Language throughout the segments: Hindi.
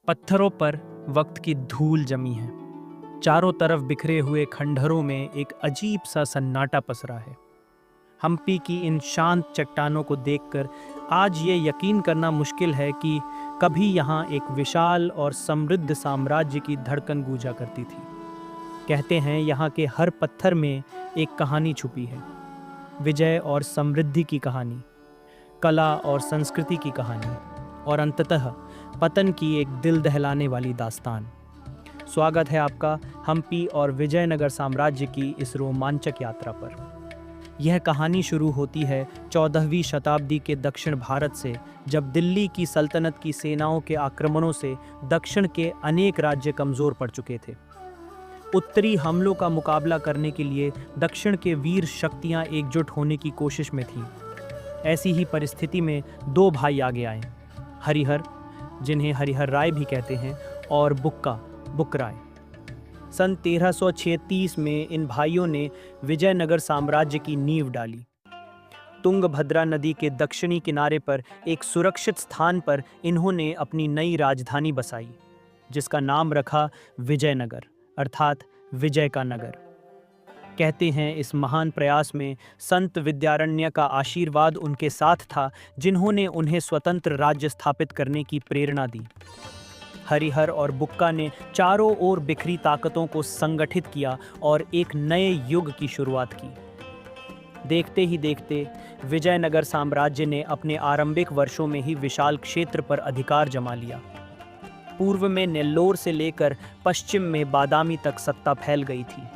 पत्थरों पर वक्त की धूल जमी है। चारों तरफ बिखरे हुए खंडहरों में एक अजीब सा सन्नाटा पसरा है। हम्पी की इन शांत चट्टानों को देखकर आज ये यकीन करना मुश्किल है कि कभी यहाँ एक विशाल और समृद्ध साम्राज्य की धड़कन गूंजा करती थी। कहते हैं यहाँ के हर पत्थर में एक कहानी छुपी है, विजय और समृद्धि की कहानी, कला और संस्कृति की कहानी और अंततः पतन की एक दिल दहलाने वाली दास्तान। स्वागत है आपका हम्पी और विजयनगर साम्राज्य की इस रोमांचक यात्रा पर। यह कहानी शुरू होती है 14वीं शताब्दी के दक्षिण भारत से, जब दिल्ली की सल्तनत की सेनाओं के आक्रमणों से दक्षिण के अनेक राज्य कमजोर पड़ चुके थे। उत्तरी हमलों का मुकाबला करने के लिए दक्षिण के वीर शक्तियां एकजुट होने की कोशिश में थीं। ऐसी ही परिस्थिति में दो भाई आगे आए, हरिहर, जिन्हें हरिहर राय भी कहते हैं, और बुक्कराय। सन 1336 में इन भाइयों ने विजयनगर साम्राज्य की नींव डाली। तुंगभद्रा नदी के दक्षिणी किनारे पर एक सुरक्षित स्थान पर इन्होंने अपनी नई राजधानी बसाई, जिसका नाम रखा विजयनगर, अर्थात विजय का नगर। कहते हैं इस महान प्रयास में संत विद्यारण्य का आशीर्वाद उनके साथ था, जिन्होंने उन्हें स्वतंत्र राज्य स्थापित करने की प्रेरणा दी। हरिहर और बुक्का ने चारों ओर बिखरी ताकतों को संगठित किया और एक नए युग की शुरुआत की। देखते ही देखते विजयनगर साम्राज्य ने अपने आरंभिक वर्षों में ही विशाल क्षेत्र पर अधिकार जमा लिया। पूर्व में नेल्लोर से लेकर पश्चिम में बादामी तक सत्ता फैल गई थी।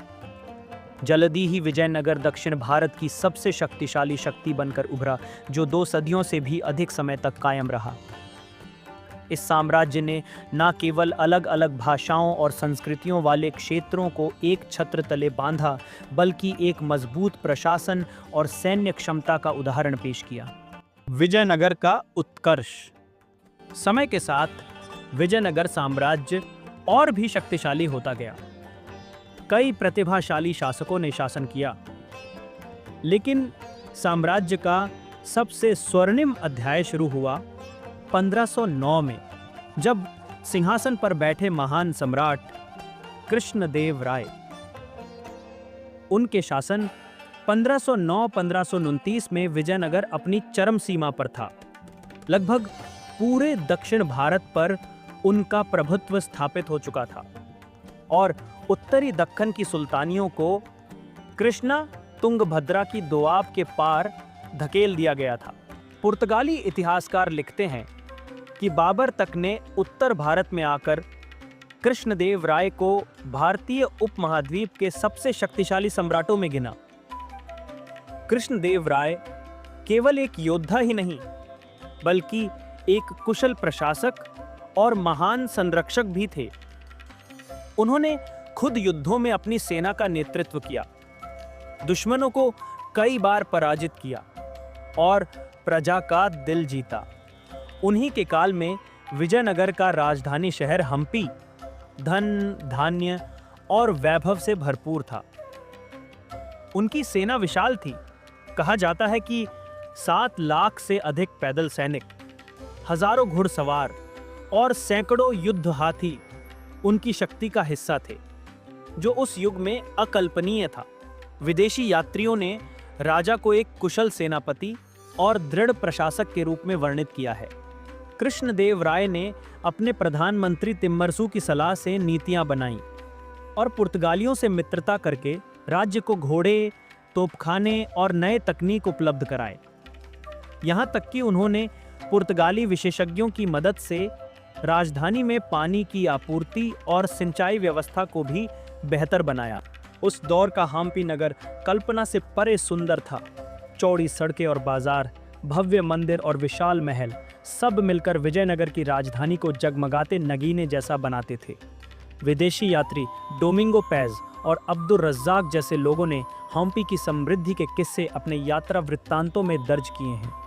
जल्दी ही विजयनगर दक्षिण भारत की सबसे शक्तिशाली शक्ति बनकर उभरा, जो 2 सदियों से भी अधिक समय तक कायम रहा। इस साम्राज्य ने न केवल अलग अलग भाषाओं और संस्कृतियों वाले क्षेत्रों को एक छत्र तले बांधा, बल्कि एक मजबूत प्रशासन और सैन्य क्षमता का उदाहरण पेश किया। विजयनगर का उत्कर्ष। समय के साथ विजयनगर साम्राज्य और भी शक्तिशाली होता गया। कई प्रतिभाशाली शासकों ने शासन किया, लेकिन साम्राज्य का सबसे स्वर्णिम अध्याय शुरू हुआ 1509 में, जब सिंहासन पर बैठे महान सम्राट कृष्णदेव राय। उनके शासन 1509-1529 में विजयनगर अपनी चरम सीमा पर था। लगभग पूरे दक्षिण भारत पर उनका प्रभुत्व स्थापित हो चुका था और उत्तरी दक्कन की सुल्तानियों को कृष्णा तुंगभद्रा की दोआब के पार धकेल दिया गया था। पुर्तगाली इतिहासकार लिखते हैं कि बाबर तक ने उत्तर भारत में आकर कृष्णदेव राय को भारतीय उपमहाद्वीप के सबसे शक्तिशाली सम्राटों में गिना। कृष्णदेव राय केवल एक योद्धा ही नहीं, बल्कि एक कुशल प्रशासक और महान संरक्षक भी थे। उन्होंने खुद युद्धों में अपनी सेना का नेतृत्व किया, दुश्मनों को कई बार पराजित किया और प्रजा का दिल जीता। उन्हीं के काल में विजयनगर का राजधानी शहर हम्पी धन, धान्य और वैभव से भरपूर था। उनकी सेना विशाल थी। कहा जाता है कि 7 लाख से अधिक पैदल सैनिक, हजारों घुड़सवार और सैकड़ों युद्ध हाथी उनकी शक्ति का हिस्सा थे, जो उस युग में अकल्पनीय था। विदेशी यात्रियों ने राजा को एक कुशल सेनापति और दृढ़ प्रशासक के रूप में वर्णित किया है। कृष्णदेव राय ने अपने प्रधानमंत्री तिम्मरसू की सलाह से नीतियां बनाईं और पुर्तगालियों से मित्रता करके राज्य को घोड़े, तोपखाने और नए तकनीक उपलब्ध कराए। यहाँ तक कि उन्होंने पुर्तगाली विशेषज्ञों की मदद से राजधानी में पानी की आपूर्ति और सिंचाई व्यवस्था को भी बेहतर बनाया। उस दौर का हम्पी नगर कल्पना से परे सुंदर था। चौड़ी सड़कें और बाजार, भव्य मंदिर और विशाल महल, सब मिलकर विजयनगर की राजधानी को जगमगाते नगीने जैसा बनाते थे। विदेशी यात्री डोमिंगो पैज और अब्दुल रज्जाक जैसे लोगों ने हम्पी की समृद्धि के किस्से अपने यात्रा वृत्तांतों में दर्ज किए हैं।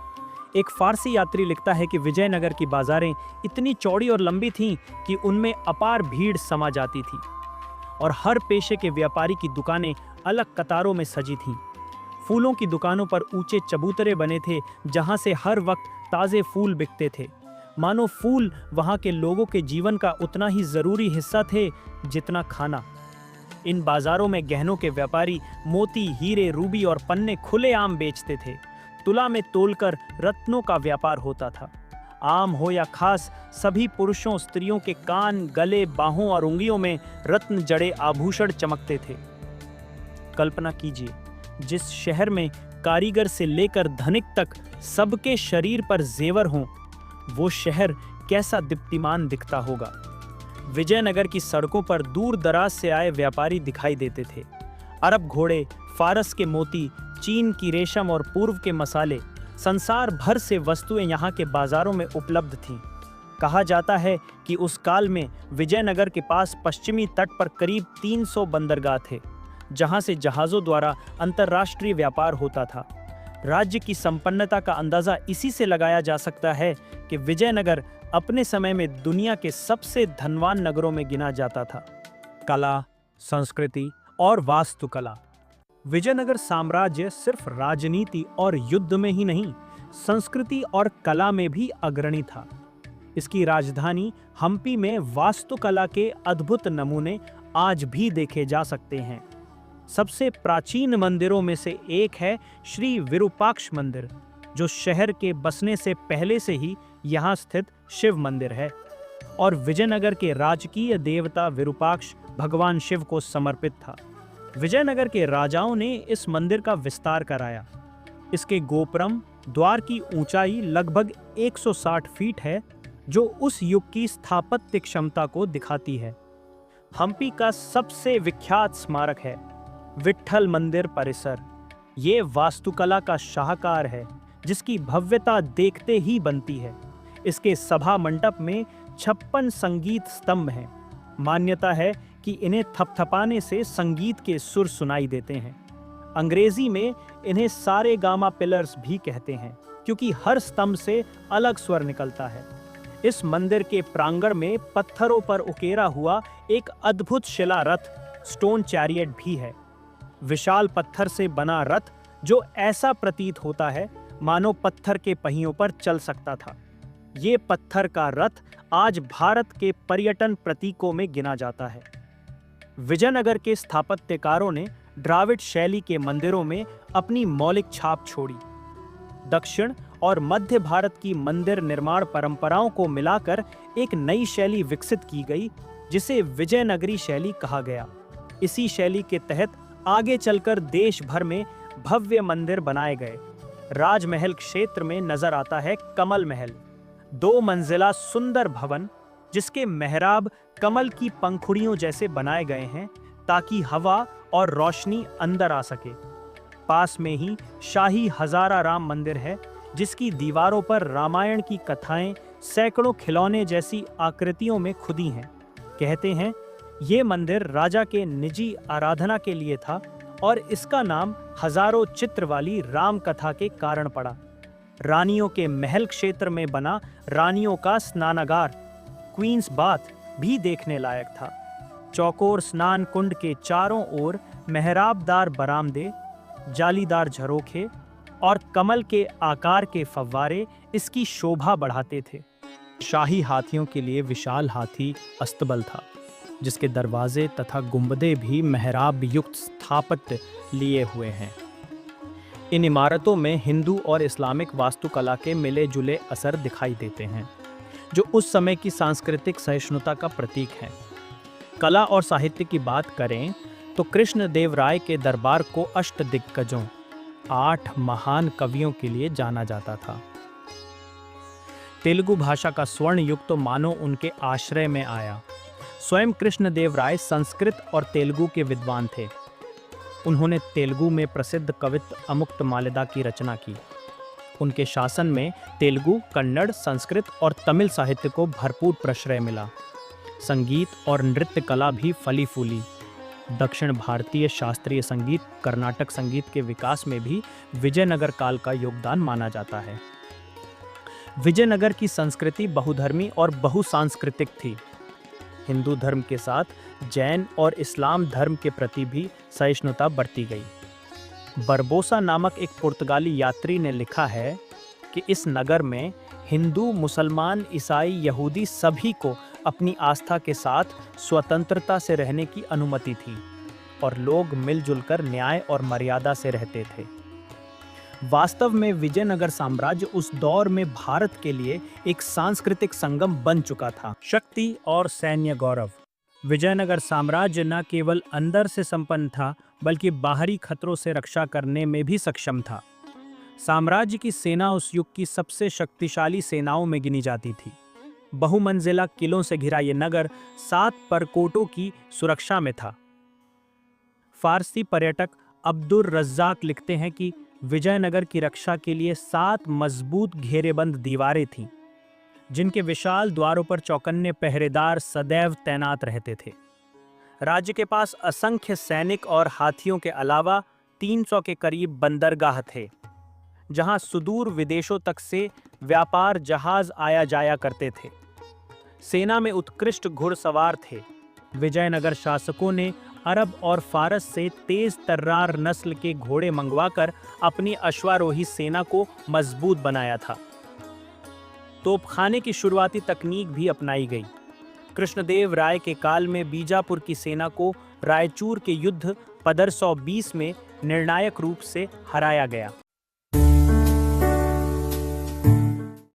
एक फारसी यात्री लिखता है कि विजयनगर की बाजारें इतनी चौड़ी और लंबी थीं कि उनमें अपार भीड़ समा जाती थी और हर पेशे के व्यापारी की दुकानें अलग कतारों में सजी थीं। फूलों की दुकानों पर ऊंचे चबूतरे बने थे, जहां से हर वक्त ताज़े फूल बिकते थे। मानो फूल वहां के लोगों के जीवन का उतना ही जरूरी हिस्सा थे जितना खाना। इन बाजारों में गहनों के व्यापारी मोती, हीरे, रूबी और पन्ने खुलेआम बेचते थे। तुला में तोलकर रत्नों का व्यापार होता था। आम हो या खास, सभी पुरुषों स्त्रियों के कान, गले, बाहों और उंगलियों में रत्न जड़े आभूषण चमकते थे। कल्पना कीजिए, जिस शहर में कारीगर से लेकर धनिक तक सबके शरीर पर जेवर हों, वो शहर कैसा दीप्तिमान दिखता होगा। विजयनगर की सड़कों पर दूर दराज से आए व्यापारी दिखाई देते थे। अरब घोड़े, फारस के मोती, चीन की रेशम और पूर्व के मसाले, संसार भर से वस्तुएं यहाँ के बाजारों में उपलब्ध थीं। कहा जाता है कि उस काल में विजयनगर के पास पश्चिमी तट पर करीब 300 बंदरगाह थे, जहाँ से जहाज़ों द्वारा अंतर्राष्ट्रीय व्यापार होता था। राज्य की संपन्नता का अंदाज़ा इसी से लगाया जा सकता है कि विजयनगर अपने समय में दुनिया के सबसे धनवान नगरों में गिना जाता था। कला, संस्कृति और वास्तुकला। विजयनगर साम्राज्य सिर्फ राजनीति और युद्ध में ही नहीं, संस्कृति और कला में भी अग्रणी था। इसकी राजधानी हम्पी में वास्तुकला के अद्भुत नमूने आज भी देखे जा सकते हैं। सबसे प्राचीन मंदिरों में से एक है श्री विरूपाक्ष मंदिर, जो शहर के बसने से पहले से ही यहाँ स्थित शिव मंदिर है और विजयनगर के राजकीय देवता विरूपाक्ष भगवान शिव को समर्पित था। विजयनगर के राजाओं ने इस मंदिर का विस्तार कराया। इसके गोपुरम द्वार की ऊंचाई लगभग 160 फीट है, जो उस युग की स्थापत्य क्षमता को दिखाती है। हम्पी का सबसे विख्यात स्मारक है विट्ठल मंदिर परिसर। ये वास्तुकला का शाहकार है, जिसकी भव्यता देखते ही बनती है। इसके सभा मंडप में 56 संगीत स्तंभ हैं। मान्यता है कि इन्हें थपथपाने से संगीत के सुर सुनाई देते हैं। अंग्रेजी में इन्हें सारे गामा पिलर्स भी कहते हैं, क्योंकि हर स्तंभ से अलग स्वर निकलता है। इस मंदिर के प्रांगण में पत्थरों पर उकेरा हुआ एक अद्भुत शिला रथ स्टोन चैरियट भी है। विशाल पत्थर से बना रथ जो ऐसा प्रतीत होता है मानो पत्थर के पहियों पर चल सकता था। ये पत्थर का रथ आज भारत के पर्यटन प्रतीकों में गिना जाता है। विजयनगर के स्थापत्यकारों ने द्राविड़ शैली के मंदिरों में अपनी मौलिक छाप छोड़ी। दक्षिण और मध्य भारत की मंदिर निर्माण परंपराओं को मिलाकर एक नई शैली विकसित की गई, जिसे विजयनगरी शैली कहा गया। इसी शैली के तहत आगे चलकर देश भर में भव्य मंदिर बनाए गए। राजमहल क्षेत्र में नजर आता है कमल महल, 2 मंजिला सुंदर भवन जिसके मेहराब कमल की पंखुड़ियों जैसे बनाए गए हैं, ताकि हवा और रोशनी अंदर आ सके। पास में ही शाही हजारा राम मंदिर है, जिसकी दीवारों पर रामायण की कथाएं सैकड़ों खिलौने जैसी आकृतियों में खुदी हैं। कहते हैं ये मंदिर राजा के निजी आराधना के लिए था और इसका नाम हजारों चित्र वाली राम कथा के कारण पड़ा। रानियों के महल क्षेत्र में बना रानियों का स्नानागार क्वींस बाथ भी देखने लायक था। चौकोर स्नान कुंड के चारों ओर मेहराबदार बरामदे, जालीदार झरोखे और कमल के आकार के फव्वारे इसकी शोभा बढ़ाते थे। शाही हाथियों के लिए विशाल हाथी अस्तबल था, जिसके दरवाजे तथा गुंबदें भी मेहराब युक्त स्थापत्य लिए हुए हैं। इन इमारतों में हिंदू और इस्लामिक वास्तुकला के मिले जुले असर दिखाई देते हैं, जो उस समय की सांस्कृतिक सहिष्णुता का प्रतीक है। कला और साहित्य की बात करें तो कृष्णदेव राय के दरबार को अष्टदिग्गजों, 8 महान कवियों के लिए जाना जाता था। तेलुगु भाषा का स्वर्ण युग तो मानो उनके आश्रय में आया। स्वयं कृष्णदेव राय संस्कृत और तेलुगु के विद्वान थे। उन्होंने तेलुगु में प्रसिद्ध कवित्व अमुक्त माल्यदा की रचना की। उनके शासन में तेलुगु, कन्नड़, संस्कृत और तमिल साहित्य को भरपूर प्रश्रय मिला। संगीत और नृत्य कला भी फली फूली। दक्षिण भारतीय शास्त्रीय संगीत, कर्नाटक संगीत के विकास में भी विजयनगर काल का योगदान माना जाता है। विजयनगर की संस्कृति बहुधर्मी और बहुसांस्कृतिक थी। हिंदू धर्म के साथ जैन और इस्लाम धर्म के प्रति भी सहिष्णुता बरती गई। बरबोसा नामक एक पुर्तगाली यात्री ने लिखा है कि इस नगर में हिंदू, मुसलमान, ईसाई, यहूदी सभी को अपनी आस्था के साथ स्वतंत्रता से रहने की अनुमति थी और लोग मिलजुल कर न्याय और मर्यादा से रहते थे। वास्तव में विजयनगर साम्राज्य उस दौर में भारत के लिए एक सांस्कृतिक संगम बन चुका था। शक्ति और सैन्य गौरव। विजयनगर साम्राज्य न केवल अंदर से संपन्न था, बल्कि बाहरी खतरों से रक्षा करने में भी सक्षम था। साम्राज्य की सेना उस युग की सबसे शक्तिशाली सेनाओं में गिनी जाती थी। बहुमंजिला किलों से घिरा ये नगर 7 परकोटों की सुरक्षा में था। फारसी पर्यटक अब्दुर रज्जाक लिखते हैं कि विजयनगर की रक्षा के लिए 7 मजबूत घेरेबंद दीवारें थीं, जिनके विशाल द्वारों पर चौकन्ने पहरेदार सदैव तैनात रहते थे। राज्य के पास असंख्य सैनिक और हाथियों के अलावा 300 के करीब बंदरगाह थे, जहां सुदूर विदेशों तक से व्यापार जहाज आया जाया करते थे। सेना में उत्कृष्ट घुड़सवार थे। विजयनगर शासकों ने अरब और फारस से तेज तर्रार नस्ल के घोड़े मंगवाकर अपनी अश्वारोही सेना को मजबूत बनाया था। तोपखाने की शुरुआती तकनीक भी अपनाई गई। कृष्णदेव राय के काल में बीजापुर की सेना को रायचूर के युद्ध 1520 में निर्णायक रूप से हराया गया।